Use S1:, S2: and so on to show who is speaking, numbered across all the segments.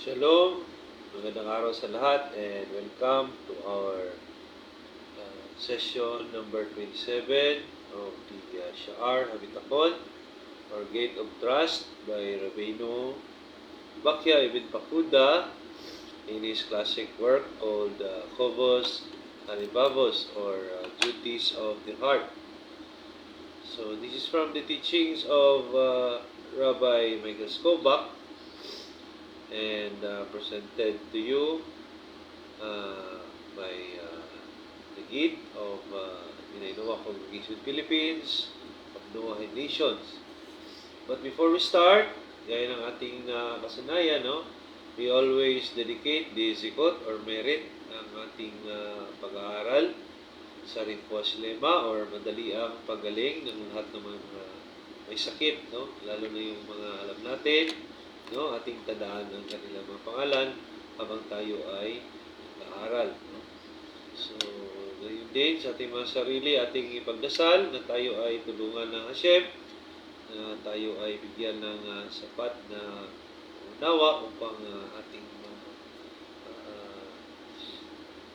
S1: Shalom, magandang araw sa lahat and welcome to our session number 27 of the Sha'ar Habitakon or Gate of Trust by Rabbeinu Bakya Ibn Pakuda in his classic work called Chovos Halibavos or Duties of the Heart. So this is from the teachings of Rabbi Michael Skobach and presented to you by the Guide of Binainoa Congregation Philippines of Noah Nations. But before we start, gaya ng ating kasanayan, no, we always dedicate the zikot or merit ng ating pag-aaral sa Rifwa Shlema or madali ang pagaling ng lahat ng mga may sakit, no, lalo na yung mga alam natin, no, ating tandaan ang kanilang mga pangalan habang tayo ay nag-aaral, no. So, ngayon din sa ating mga sarili, ating ipagdasal na tayo ay tulungan ng Hashem, na tayo ay bigyan ng sapat na unawa upang ating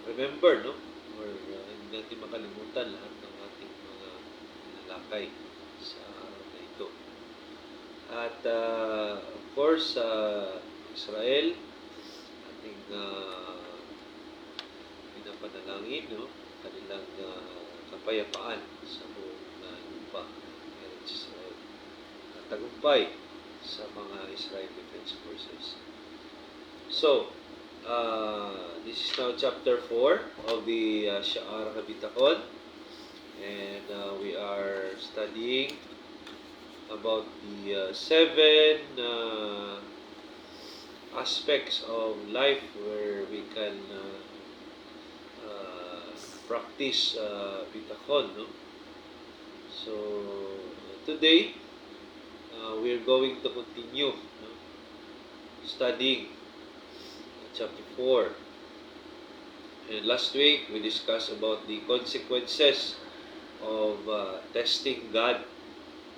S1: remember, no, or hindi natin makalimutan lahat ng ating mga nalakay sa araw na ito. At of course, sa Israel, ating pinapanalangin, no, kanilang kapayapaan sa buong lupa ng Israel. At tagumpay sa mga Israel Defense Forces. So, this is now chapter 4 of the Sha'ar Habitakon, and we are studying about the 7 aspects of life where we can practice bitakon, no? So today we're going to continue, no, studying chapter 4. And last week we discussed about the consequences of testing God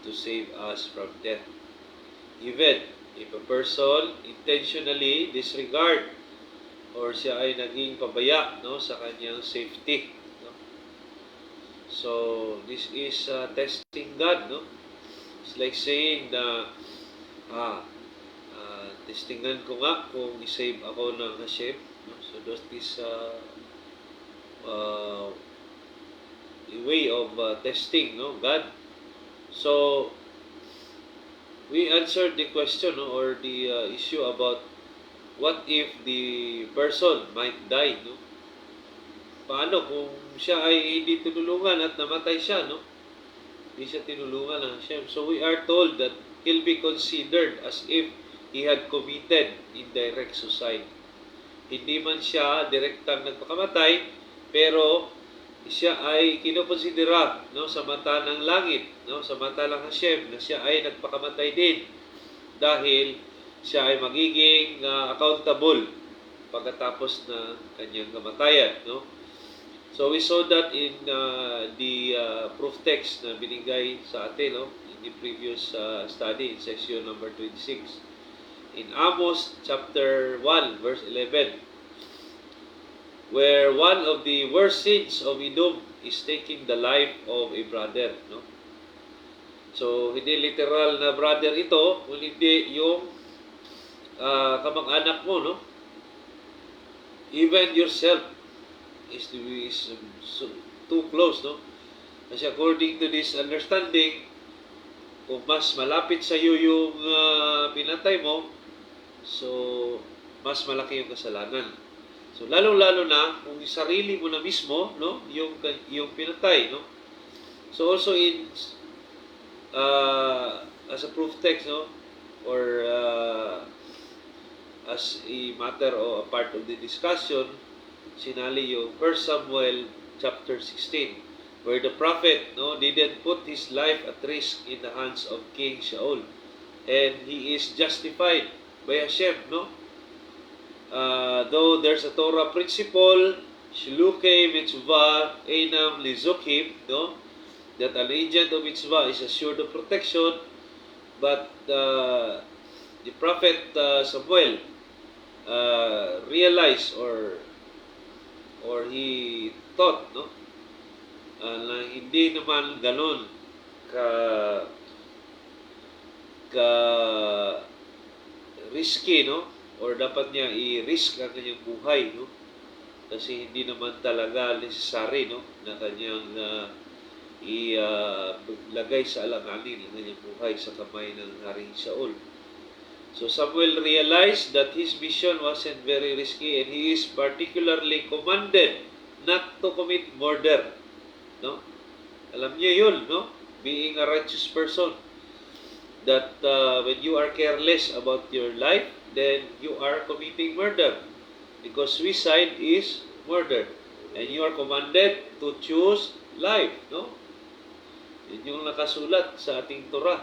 S1: to save us from death. Even if a person intentionally disregard or siya ay naging pabaya, no, sa kanyang safety, no? So this is testing God, no? It's like saying na testingan ko nga kung i-save ako ng Hashem, no? So that is a way of testing, no, God. So we answered the question, no, or the issue about what if the person might die, no? Paano kung siya ay hindi tinulungan at namatay siya, no? Hindi siya tinulungan ng Hashem. So we are told that he'll be considered as if he had committed indirect suicide. Hindi man siya direktang nagpakamatay, pero siya ay kinukonsidera, no, sa mata ng langit, no, sa mata ng Hashem, na siya ay nagpakamatay din dahil siya ay magiging accountable pagkatapos na kanyang kamatayan, no. So we saw that in the proof text na binigay sa atin, no, in the previous study in section number 26 in Amos chapter 1 verse 11, where one of the worst sins of Edom is taking the life of a brother, no? So hindi literal na brother ito, kundi yung kamag-anak mo, no? Even yourself is too close, no? Kasi according to this understanding, kung mas malapit sa iyo yung pinatay mo, so mas malaki yung kasalanan. So lalo-lalo na kung sarili mo na mismo, no, yung pinatay, no. So also in as a proof text, no, or as a matter or a part of the discussion, sinali yung 1 Samuel chapter 16, where the prophet, no, didn't put his life at risk in the hands of King Shaul, and he is justified by Hashem, no. Though there's a Torah principle, Shluke mitzvah einam lizukim, no, that an agent of mitzvah is assured of protection, but the prophet Samuel realized or he thought, no, na hindi naman ganon ka ka risky, no, or dapat niya i-risk ang kanyang buhay, no, kasi hindi naman talaga necessary, no, na kanyang ilagay sa alanganin ang kanyang buhay sa kamay ng Haring Saul. So Samuel realized that his mission wasn't very risky, and he is particularly commanded not to commit murder. No? Alam niya yun, no? Being a righteous person, that when you are careless about your life, then you are committing murder. Because suicide is murder. And you are commanded to choose life, no? Yun yung nakasulat sa ating Torah.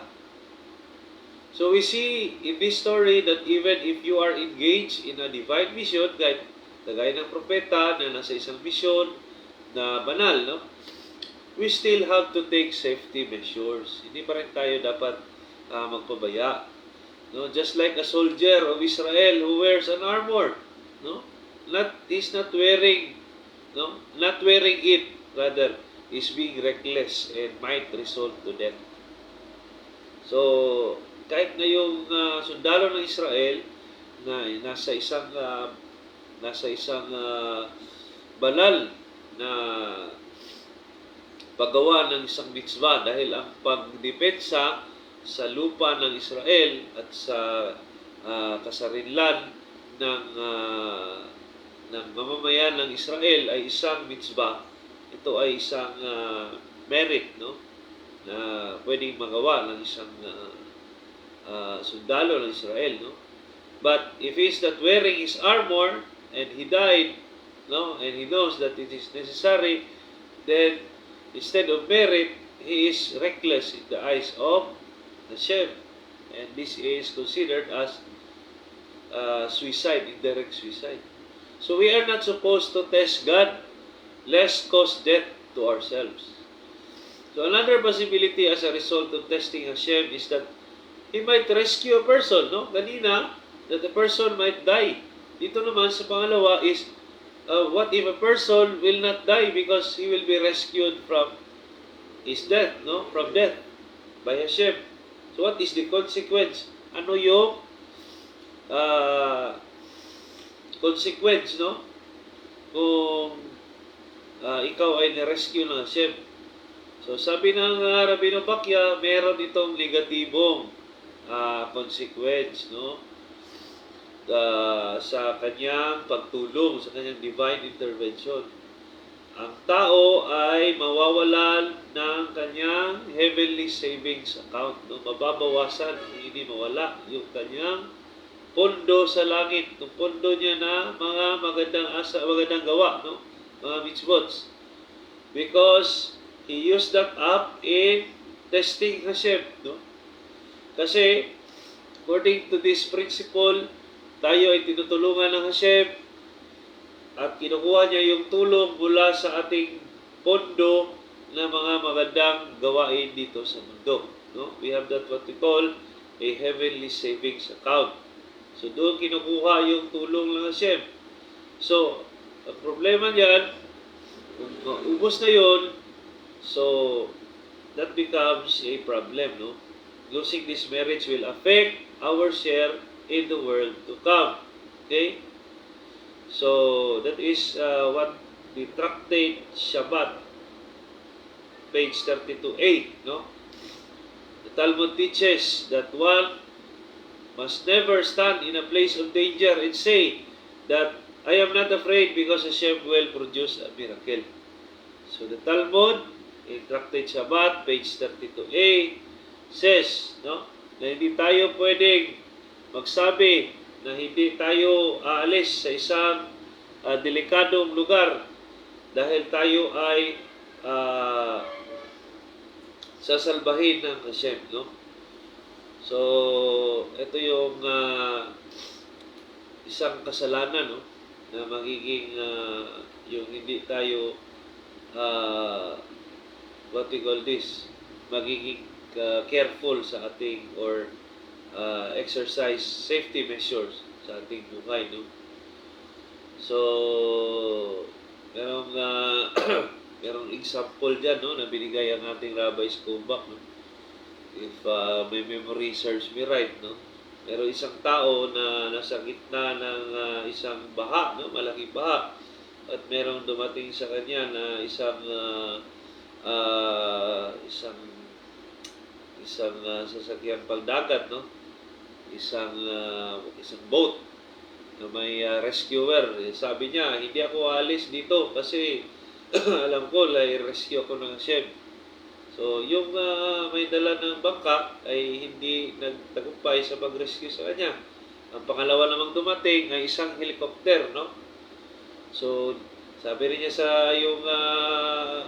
S1: So we see in this story that even if you are engaged in a divine mission, kahit kagaya ng propeta na nasa isang mission na banal, no, we still have to take safety measures. Hindi pa rin tayo dapat magpabaya. No? Just like a soldier of Israel who wears an armor, no, is not wearing it, rather is being reckless and might result to death. So kahit na yung sundalo ng Israel na nasa isang banal na paggawa ng isang mitzvah, dahil ang pagdepensa sa lupa ng Israel at sa kasarinlan ng mamamayan ng Israel ay isang mitzvah. Ito ay isang merit, no, na pwedeng magawa ng isang sundalo ng Israel, no? But if he is not wearing his armor and he died, no, and he knows that it is necessary, then instead of merit, he is reckless in the eyes of Hashem, and this is considered as suicide, indirect suicide. So we are not supposed to test God lest cause death to ourselves. So another possibility as a result of testing Hashem is that He might rescue a person, no? Kanina, that the person might die. Dito naman sa pangalawa is, what if a person will not die because he will be rescued from his death, no? From death by Hashem. So what is the consequence? Ano yung consequence, no? Kung ikaw ay na-rescue ng Hashem. So sabi ng Rabino Bakya, meron itong negatibong consequence, no, sa kanyang pagtulong, sa kanyang divine intervention. Ang tao ay mawawalan ng kanyang heavenly savings account, no? Mababawasan, hindi mawala yung kanyang pondo sa langit, yung pondo niya na mga magandang gawa, no, mga mitzvots, because he used that up in testing Hashem, no? Kasi, according to this principle, tayo ay tinutulungan ng Hashem at kinukuha niya yung tulong mula sa ating pondo na mga magandang gawain dito sa mundo. No? We have that what we call a heavenly savings account. So, doon kinukuha yung tulong ng Hashem. So, ang problema niyan, kung ubos na yun, so, that becomes a problem, no? Losing this marriage will affect our share in the world to come. Okay? So, that is what the Tractate Shabbat, page 32a, no? The Talmud teaches that one must never stand in a place of danger and say that I am not afraid because Hashem will produce a miracle. So, the Talmud, in Tractate Shabbat, page 32a, says, no, na hindi tayo pwedeng magsabi na hindi tayo aalis sa isang delikadong lugar dahil tayo ay sasalbahin ng Hashem, no? So, ito yung isang kasalanan, no, na magiging yung hindi tayo what we call this, magiging careful sa ating or exercise safety measures sa ating buhay, no? So, merong merong example diyan, no, na binigay ang ating Rabbi Skobach, no? If my memory serves me right, no? Pero isang tao na nasa gitna ng isang baha, no, malaking baha, at merong dumating sa kanya na isang sasakyan pangdagat, no, isang boat na may rescuer. Sabi niya, hindi ako alis dito kasi alam ko rescue ako ng Hashem. So, yung may dala ng bangka ay hindi nagtagumpay sa pag-rescue sa kanya. Ang pangalawa namang dumating ay isang helicopter, no? So, sabi rin niya sa yung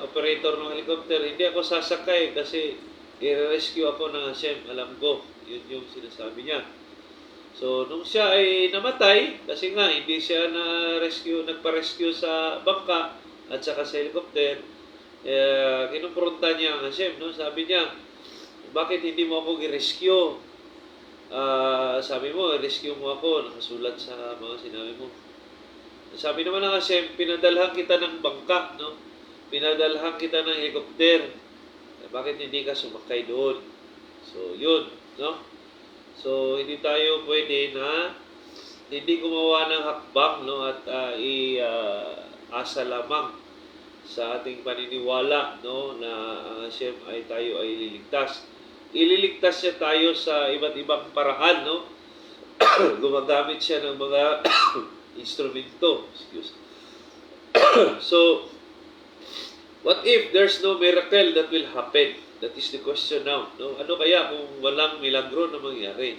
S1: operator ng helicopter, hindi ako sasakay kasi i-rescue ako ng Hashem. Alam ko, yun yung sinasabi niya. So, nung siya ay namatay, kasi nga hindi siya nagpa-rescue sa bangka at saka sa helicopter, kinumpronta niya ang Hashem, no? Sabi niya, bakit hindi mo ako i-rescue? Sabi mo, i-rescue mo ako, nakasulat sa mga sinabi mo. Sabi naman ng Hashem, pinadalhan kita ng bangka, no? Pinadalhan kita ng helicopter. Bakit hindi ka sumakay doon? So, yun, no? So, hindi tayo pwede na hindi gumawa ng hakbang, no? At asa lamang sa ating paniniwala, no, na ang Hashem ay tayo ay liligtas. Ililigtas siya tayo sa iba't ibang paraan, no? Gumagamit siya ng mga instrumento. So, what if there's no miracle that will happen? That is the question now, no? Ano kaya kung walang milagro na mangyari?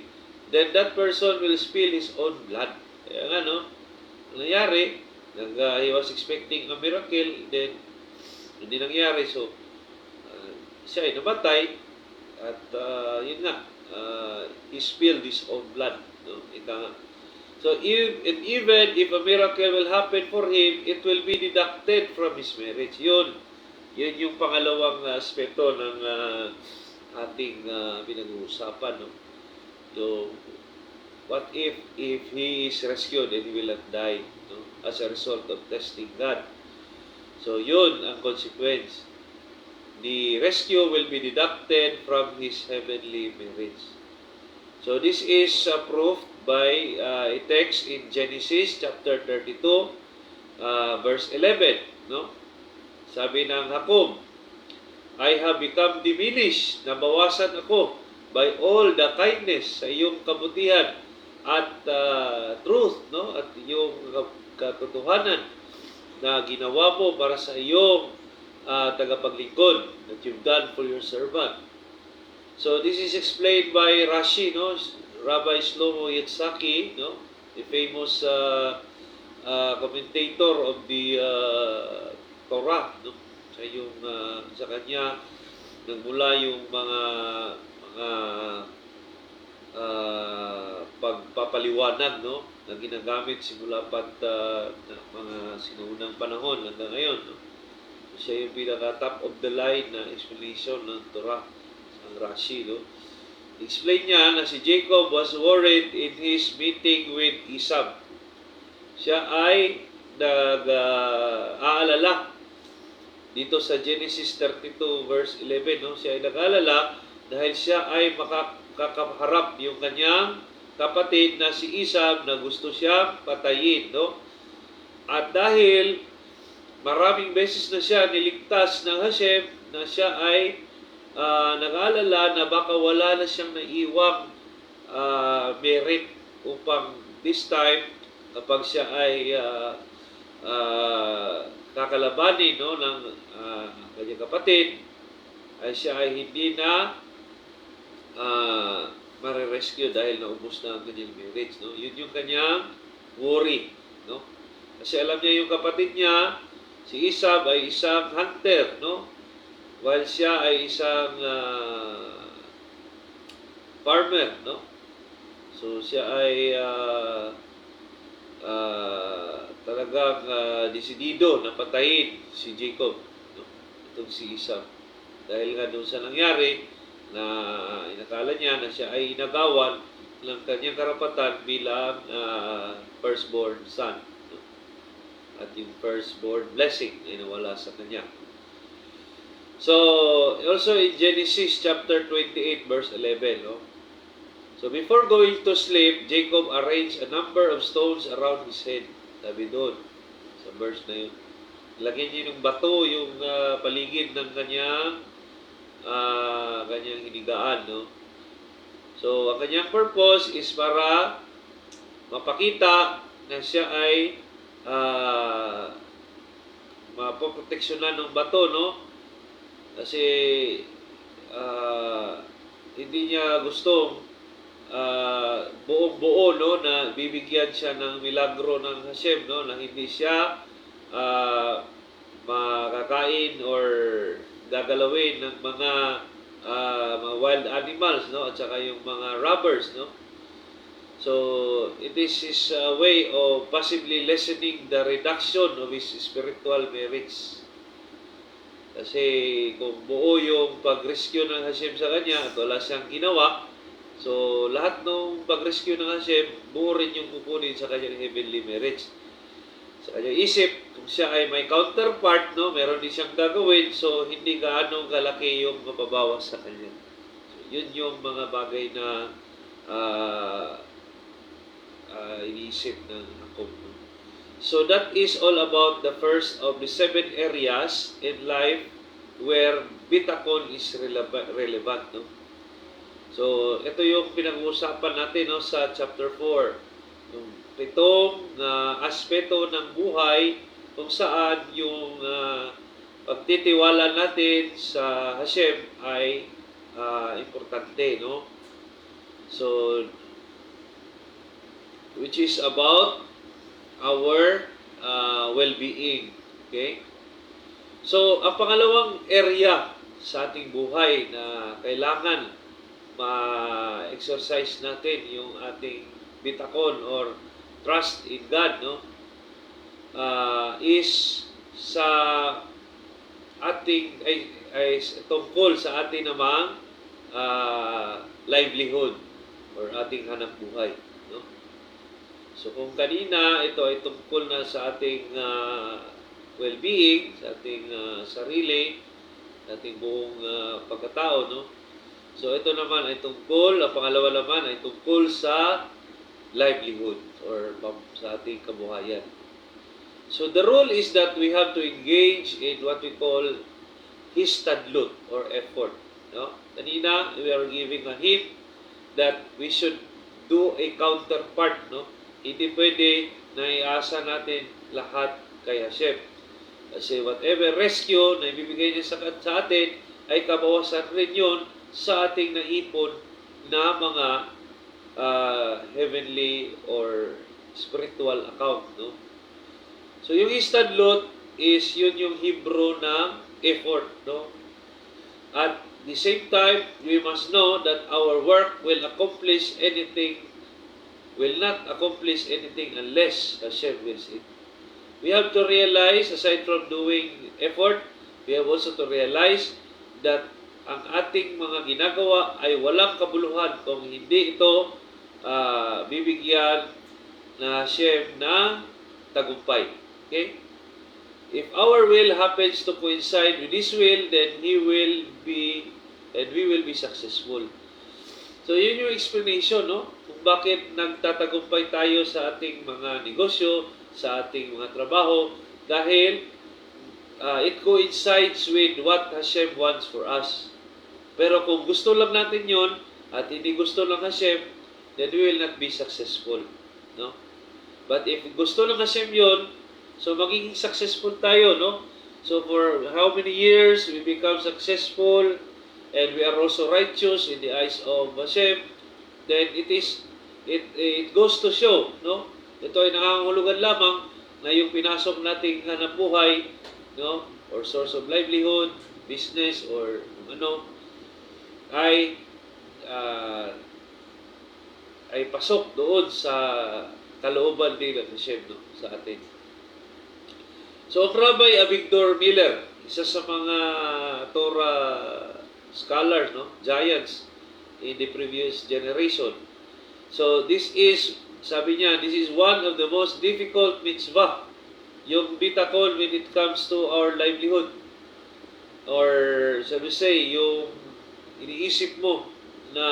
S1: Then that person will spill his own blood. Kaya nga, no? Nangyari, he was expecting a miracle, then hindi nangyari. So, siya ay namatay at yun nga, he spilled his own blood. No? So, even if a miracle will happen for him, it will be deducted from his marriage. Yun yung pangalawang aspeto ng ating pinag-uusapan. No? So, what if he is rescued and he will not die, no? As a result of testing God? So, yun ang consequence. The rescue will be deducted from his heavenly marriage. So, this is proved by a text in Genesis chapter 32, verse 11. No? Sabi ng Jacob, I have become diminished, nabawasan ako by all the kindness sa iyong kabutihan at truth, no? At iyong katotohanan na ginawa mo para sa iyong tagapaglingkod that you've done for your servant. So this is explained by Rashi, no? Rabbi Shlomo Yitzhaki, no? The famous commentator of the Torah, no? Sa kanya nagmula yung mga pagpapaliwanag, no, na ginagamit simula pat mga sinuunang panahon hanggang ngayon, no? Siya yung pinaka-top of the line na explanation ng Torah, ang Rashi, no? Explain niya na si Jacob was worried in his meeting with Esau. Siya ay nag-aalala dito sa Genesis 32 verse 11, no? Siya ay nag-aalala dahil siya ay makakaharap yung kanyang kapatid na si Esau na gusto siyang patayin, no? At dahil maraming beses na siya niligtas ng Hashem, na siya ay nag-aalala na baka wala na siyang naiwang merit upang this time kapag siya ay kakalabanin, no, ng kanyang kapatid, ay siya ay hindi na mare-rescue dahil naubos na ang kanyang marriage, no? Yun yung kanyang worry, no? Kasi alam niya yung kapatid niya, si Esau ay isang hunter, no? While siya ay isang farmer, no? So siya ay talagang desidido na patayin si Jacob, no? Itong si Esau. Dahil nga doon sa nangyari na inakala niya na siya ay inagawan ng kanyang karapatan bilang firstborn son, no? At yung firstborn blessing ay nawala sa kanya. So, also in Genesis chapter 28 verse 11, no? So, before going to sleep, Jacob arranged a number of stones around his head. Sabi doon, sa verse na yun. Lagyan niya ng bato yung paligid ng kanyang hinigaan, no? So, ang kanyang purpose is para mapakita na siya ay mapoproteksyonan ng bato, no? Kasi hindi niya gustong buong-buo, no, na bibigyan siya ng milagro ng Hashem, no, na hindi siya makakain or gagalawin ng mga wild animals, no, at saka yung mga robbers, no. So it is his way of possibly lessening the reduction of his spiritual merits. Kasi kung buo yung pag-rescue ng Hashem sa kanya at wala siyang ginawa, so lahat ng pag-rescue ng Hashem, buo rin yung kukunin sa kanyang heavenly merits. Sa kanyang isip, kung siya ay may counterpart, no, meron din siyang gagawin, so hindi gaano kalaki yung mapabawas sa kanya. So, yun yung mga bagay na iniisip ng Jacob. So that is all about the first of the 7 areas in life where bitakon is relevant, no? So ito yung pinag-uusapan natin, no, sa chapter 4. Yung pitong aspeto ng buhay kung saan yung pagtitiwala natin sa Hashem ay importante, no? So which is about our well-being. Okay? So, ang pangalawang area sa ating buhay na kailangan ma-exercise natin yung ating bitakon or trust in God, no? Is sa ating ay tungkol sa ating namang livelihood or ating hanap buhay, no? So kung kanina ito ay tungkol na sa ating well-being, sa ating sarili, sa ating buong pagkatao, no? So ito naman ay tungkol, ang pangalawa naman ay tungkol sa livelihood or sa ating kabuhayan. So the rule is that we have to engage in what we call histadlut or effort, no? Kanina we are giving a hint that we should do a counterpart, no? Hindi pwede na iasa natin lahat kay Hashem. Kasi whatever rescue na ibibigay niya sa atin ay kabawasan rin yun sa ating naipon na mga heavenly or spiritual account, no? So yung istadlot is yun yung Hebrew na effort, no? At the same time, we must know that our work will not accomplish anything unless Hashem wills it. We have to realize, aside from doing effort, we have also to realize that ang ating mga ginagawa ay walang kabuluhan kung hindi ito bibigyan na Hashem ng tagumpay. Okay? If our will happens to coincide with His will, then we will be successful. So, yun yung explanation, no? Kung bakit nagtatagumpay tayo sa ating mga negosyo, sa ating mga trabaho, dahil it coincides with what Hashem wants for us. Pero kung gusto lang natin yon at hindi gusto lang Hashem, then we will not be successful, no? But if gusto lang Hashem yon, so magiging successful tayo, no? So for how many years we become successful and we are also righteous in the eyes of Hashem, then it goes to show, no? Ito ay nangangahulugan lamang na yung pinasok nating hanap buhay, no, or source of livelihood, business, or ano, ay pasok doon sa kalooban din ng Hashem, no, sa atin. So, ang Rabbi Avigdor Miller, isa sa mga Torah scholars, no, giants in the previous generation, So this is, sabi niya, this is one of the most difficult mitzvah, yung bitakon when it comes to our livelihood. Or sabi say, yung iniisip mo na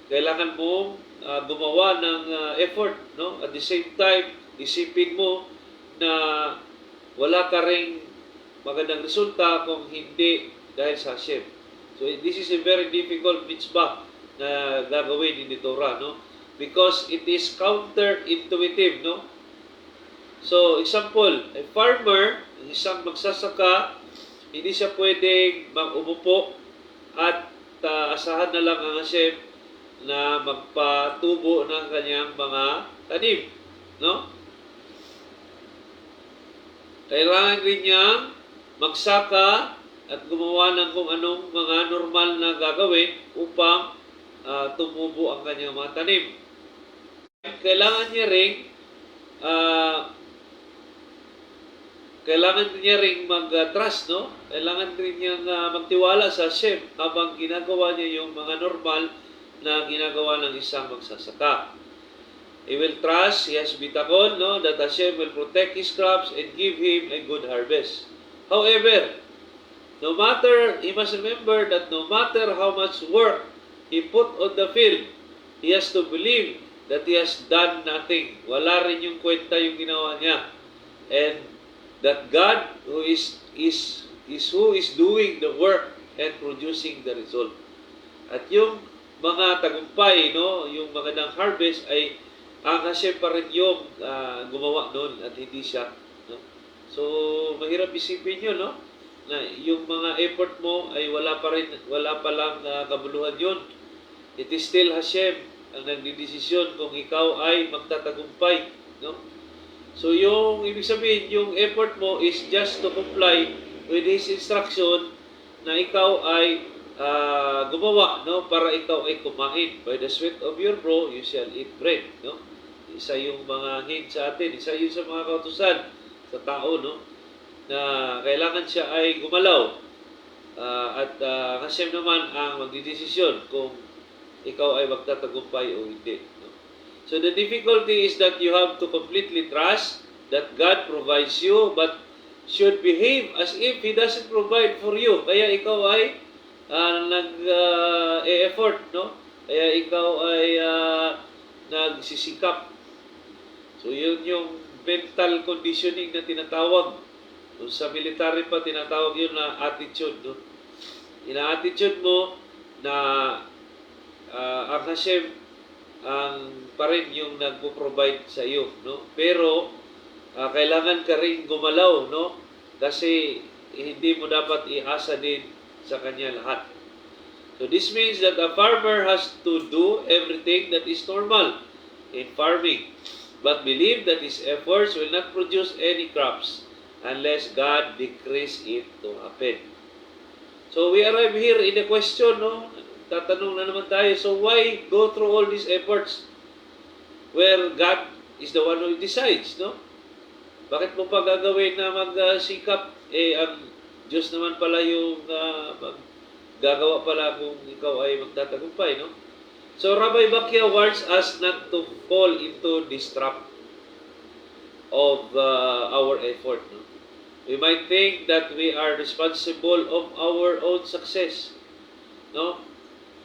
S1: kailangan mo gumawa ng effort, no? At the same time, isipin mo na wala ka ring magandang resulta kung hindi dahil sa Hashem. So this is a very difficult mitzvah na gagawin in the Torah, no? Because it is counterintuitive, no? So, example, a farmer, isang magsasaka, hindi siya pwedeng umupo at asahan na lang ang Hashem na magpatubo ng kanyang mga tanim, no? Kailangan rin niyang magsaka at gumawa ng kung anong mga normal na gagawin upang tumubo ang kanyang mga tanim. Kailangan niya ring mag-trust, no? Kailangan rin niyang magtiwala sa Hashem habang ginagawa niya yung mga normal na ginagawa ng isang magsasaka. He will trust, he has bitakon, no, that Hashem will protect his crops and give him a good harvest. However, he must remember that no matter how much work he put on the field, he has to believe that he has done nothing. Wala rin yung kwenta yung ginawa niya. And that God who is doing the work and producing the result. At yung mga tagumpay, no, yung magandang harvest ay ang Hashem pa rin yung gumawa noon at hindi siya, no? So mahirap isipin yun, no, na yung mga effort mo ay wala pa lang kabuluhan yun. It is still Hashem ang nagdidesisyon kung ikaw ay magtatagumpay, no? So yung ibig sabihin, yung effort mo is just to comply with His instruction na ikaw ay gumawa, no, para ikaw ay kumain. By the sweat of your brow you shall eat bread, no? Isa yung mga hint sa atin, isa yun sa mga kautusan sa tao, no, na kailangan siya ay gumalaw at Hashem naman ang magdidesisyon kung ikaw ay magtatagumpay o hindi, no? So the difficulty is that you have to completely trust that God provides you but should behave as if He doesn't provide for you. Kaya ikaw ay nag-effort, no? Kaya ikaw ay nagsisikap. So yun yung mental conditioning na tinatawag. Kung sa military pa, tinatawag yun na attitude, no? Ina-attitude mo na ang Hashem ang pa rin yung nagpo-provide sa iyo, no? Pero kailangan ka rin gumalaw, no? Kasi hindi mo dapat iasa din sa kanya lahat. So this means that a farmer has to do everything that is normal in farming, but believe that his efforts will not produce any crops unless God decrees it to happen. So we arrive here in the question, no? Tatanong na naman tayo, so why go through all these efforts where God is the one who decides, no? Bakit mo pa gagawin na magsikap? Ang Diyos naman pala yung gagawa pala kung ikaw ay magtatagumpay, no? So Rabbi Bakya warns us not to fall into this trap of our effort, no? We might think that we are responsible of our own success, no?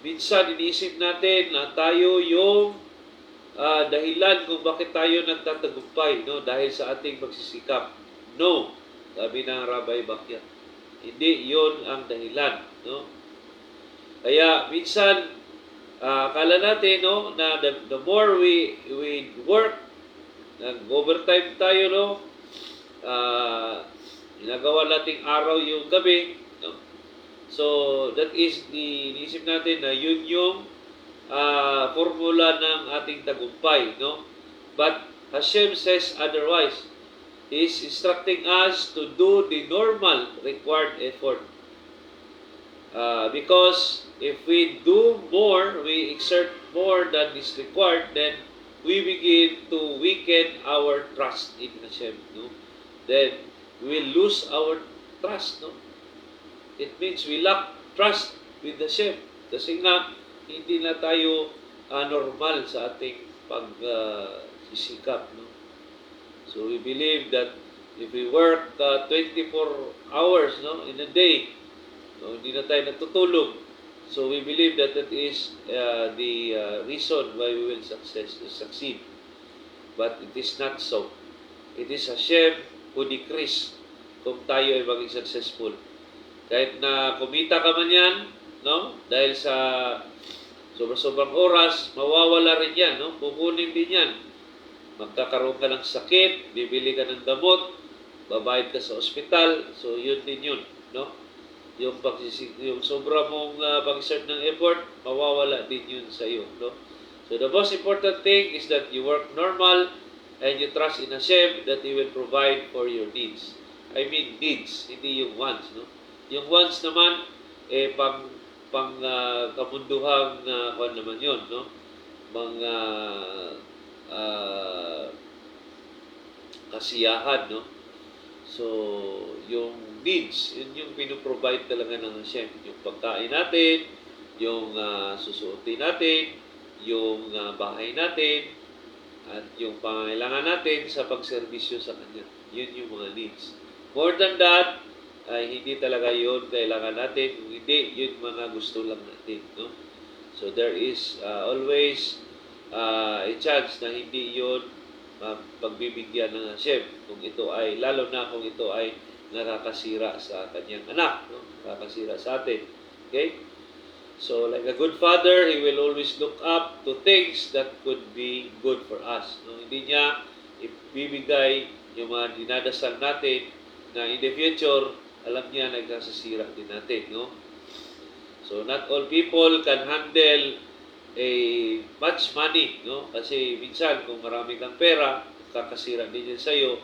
S1: Minsan iniisip natin na tayo yung dahilan kung bakit tayo nagtatagumpay, no? Dahil sa ating pagsisikap. No, sabi ng Rabbi Bakya, hindi yon ang dahilan, no? Kaya minsan akala natin, no, na the more we work, nag-overtime tayo, no, ginagawa nating araw yung gabi, no? So that is iniisip natin na yun yung formula ng ating tagumpay, no? But Hashem says otherwise. He is instructing us to do the normal required effort. Because if we do more, we exert more than is required, then we begin to weaken our trust in Hashem, no? Then we will lose our trust, no? It means we lack trust with Hashem. Kasi nga, hindi na tayo normal sa ating pagsisikap, no? So we believe that if we work 24 hours, no, in a day, no, hindi na tayo natutulog. So we believe that that is the reason why we will succeed. But it is not so. It is Hashem who decrease kung tayo ay maging successful. Kahit na kumita ka man yan, no, dahil sa sobrang oras, mawawala rin yan, no? Kukunin din yan. Magkakaroon ka ng sakit, bibili ka ng gamot, babayad ka sa ospital, so yun din yun, no? Yung sobra mong pag-exert ng effort, mawawala din yun sa iyo, no? So the most important thing is that you work normal and you trust in Hashem that He will provide for your needs. I mean needs, hindi yung wants, no? Yung wants naman, kamunduhang kung naman yun, no? Mga kasiyahan, no? So, yung needs, yun yung pinoprovide talaga ng Hashem. Yung pagkain natin, yung susuotin natin, yung bahay natin, at yung pangailangan natin sa pagserbisyo sa Kanya. Yun yung mga needs. More than that, ay hindi talaga yun kailangan natin. Kung hindi, yun mga gusto lang natin, no? So, there is always a chance na hindi yun pagbibigyan ng Hashem kung ito ay, lalo na kung ito ay nakakasira sa kanyang anak, no? Nakakasira sa atin. Okay? So, like a good father, He will always look up to things that could be good for us. No? Hindi niya ibibigay yung mga dinadasal natin na in the future, alam niya nagsasasira din natin, no? So, not all people can handle much money, no? Kasi minsan, kung marami kang pera, kakasira din yan sa'yo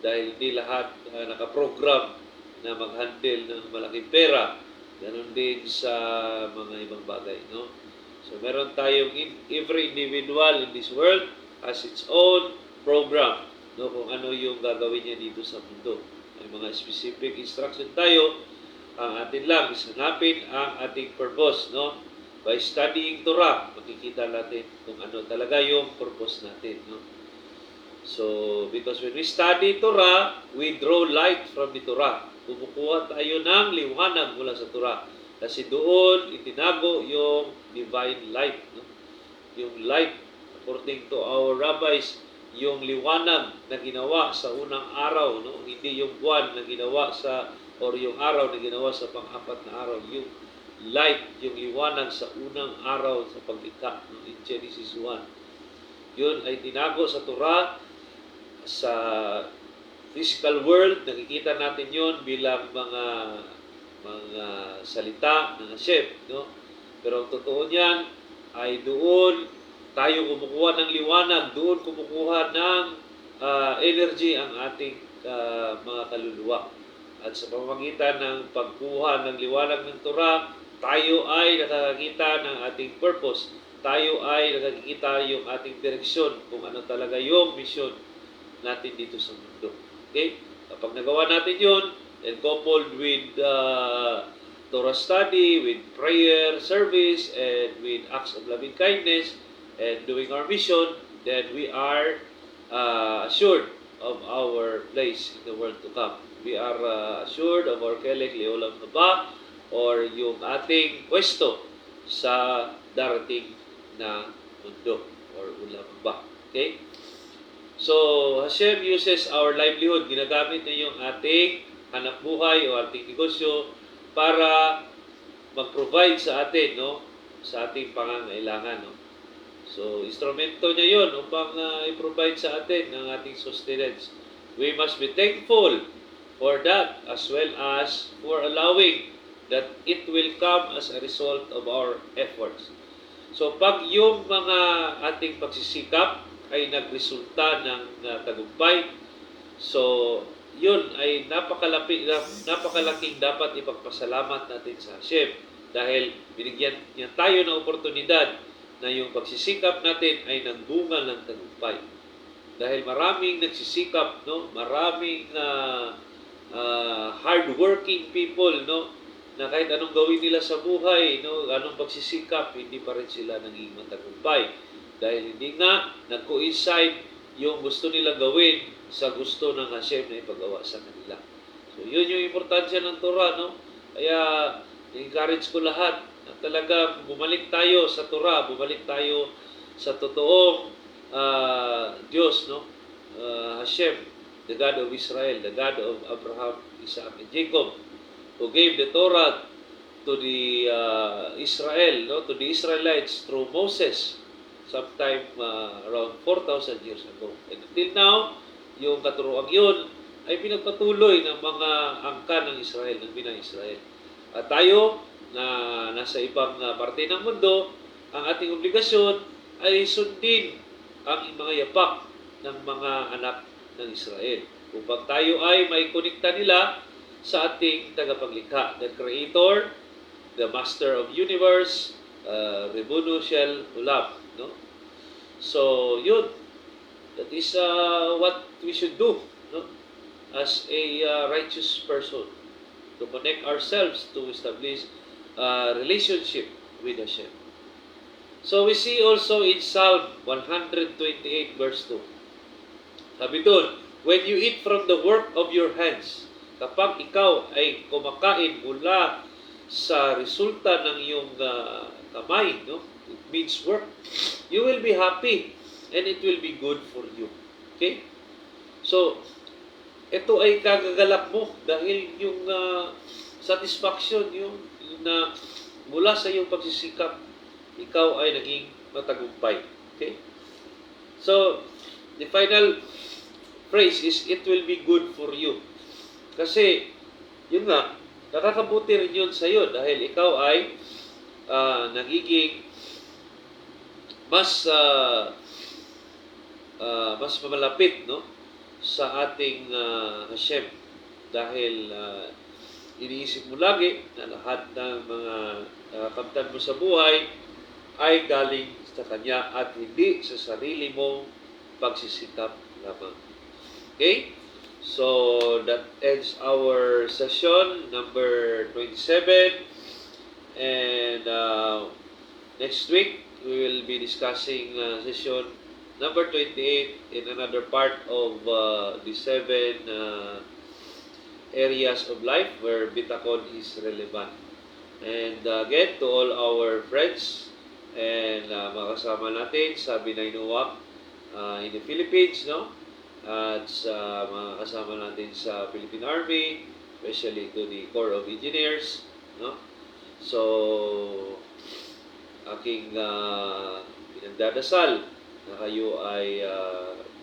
S1: dahil hindi lahat nakaprogram na mag-handle ng malaking pera. Ganon din sa mga ibang bagay, no? So, meron tayong, every individual in this world has its own program, no? Kung ano yung gagawin niya dito sa mundo. May mga specific instruction tayo. Ang atin lang is hanapin ang ating purpose, no? By studying Torah, makikita natin kung ano talaga yung purpose natin, no? So, because when we study Torah, we draw light from the Torah. Kumukuha tayo ng liwanag mula sa Torah. Kasi doon itinago yung divine light, no? Yung light, according to our rabbis, yung liwanag na ginawa sa unang araw, no? Hindi yung buwan na ginawa sa, or yung araw na ginawa sa pang-apat na araw. Yung light, yung liwanag sa unang araw sa paglikha, no? In Genesis 1. Yun ay tinago sa Torah. Sa physical world, nakikita natin yun bilang mga salita ng Hashem, no? Pero ang totoo niyan ay doon tayo kumukuha ng liwanag, doon kumukuha ng energy ang ating mga kaluluwa. At sa pamamagitan ng pagkuha ng liwanag ng Torah, tayo ay nakakakita ng ating purpose. Tayo ay nakakikita yung ating direksyon, kung ano talaga yung mission natin dito sa mundo. Okay? Kapag nagawa natin yun, and coupled with Torah study, with prayer, service, and with acts of loving kindness, and doing our mission, then we are assured of our place in the world to come. We are assured of our kelek leolam haba, or yung ating pwesto sa darating na mundo, or ulam haba. Okay? So, Hashem uses our livelihood. Ginagamit niya yung ating hanap buhay o ating negosyo para mag-provide sa atin, no? Sa ating pangangailangan, no? So, instrumento niya yun upang i-provide sa atin ng ating sustenance. We must be thankful for that as well as for allowing that it will come as a result of our efforts. So, pag yung mga ating pagsisikap ay nagresulta ng tagumpay, so yun ay napakalaking dapat ipagpasalamat natin sa Hashem dahil binigyan niya tayo ng oportunidad na yung pagsisikap natin ay nagbunga ng tagumpay. Dahil maraming nagsisikap, no? Maraming hardworking people, no? na kahit anong gawin nila sa buhay, no, anong pagsisikap, hindi pa rin sila naging matagumpay. Dahil hindi nga nag-coincide yung gusto nilang gawin sa gusto ng Hashem na ipagawa sa kanila. So, yun yung importansya ng Torah, no? Kaya, encourage ko lahat na talaga bumalik tayo sa Torah, bumalik tayo sa totoong Diyos, no? Hashem, the God of Israel, the God of Abraham, Isaac, and Jacob, who gave the Torah to the Israel, no, to the Israelites through Moses, sometime around 4,000 years ago. And until now, yung katuroang yun ay pinagpatuloy ng mga angkan ng Israel, ng binang Israel. At tayo, na nasa ibang parte ng mundo, ang ating obligasyon ay sundin ang mga yapak ng mga anak ng Israel. Upang tayo ay may konekta nila sa ating tagapaglikha, the Creator, the Master of Universe, Rebunu Shel Ulam. No? So, yun. That is what we should do, no? As a righteous person, to connect ourselves to establish a relationship with Hashem. So, we see also in Psalm 128 verse 2. Sabi doon, when you eat from the work of your hands, kapag ikaw ay kumakain mula sa resulta ng iyong kamay, no? It means work. You will be happy and it will be good for you. Okay? So, ito ay kagagalak mo dahil yung satisfaction, yung na mula sa iyong pagsisikap, ikaw ay naging matagumpay. Okay? So, the final phrase is, it will be good for you. Kasi, yun nga, nakakabuti rin yun sa iyo dahil ikaw ay nagiging mas malapit, no, sa ating Hashem dahil iniisip mo lagi na lahat ng mga kamtan mo sa buhay ay galing sa Kanya at hindi sa sarili mong pagsisikap lamang. Okay? So, that ends our session number 27. And next week, we will be discussing session number 28 in another part of the 7 areas of life where Bitachon is relevant. And again, to all our friends and mga kasama natin sa Binay Nuwak in the Philippines, no? At sa mga kasama natin sa Philippine Army, especially to the Corps of Engineers, no? So, aking pinagdadasal na kayo ay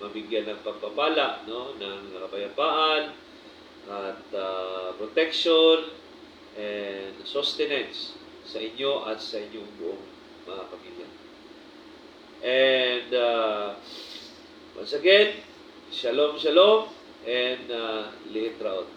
S1: mabigyan ng pagpapala, no, ng kapayapaan at protection and sustenance sa inyo at sa inyong buong mga pamilya. And once again, Shalom, shalom, and Liit Raot.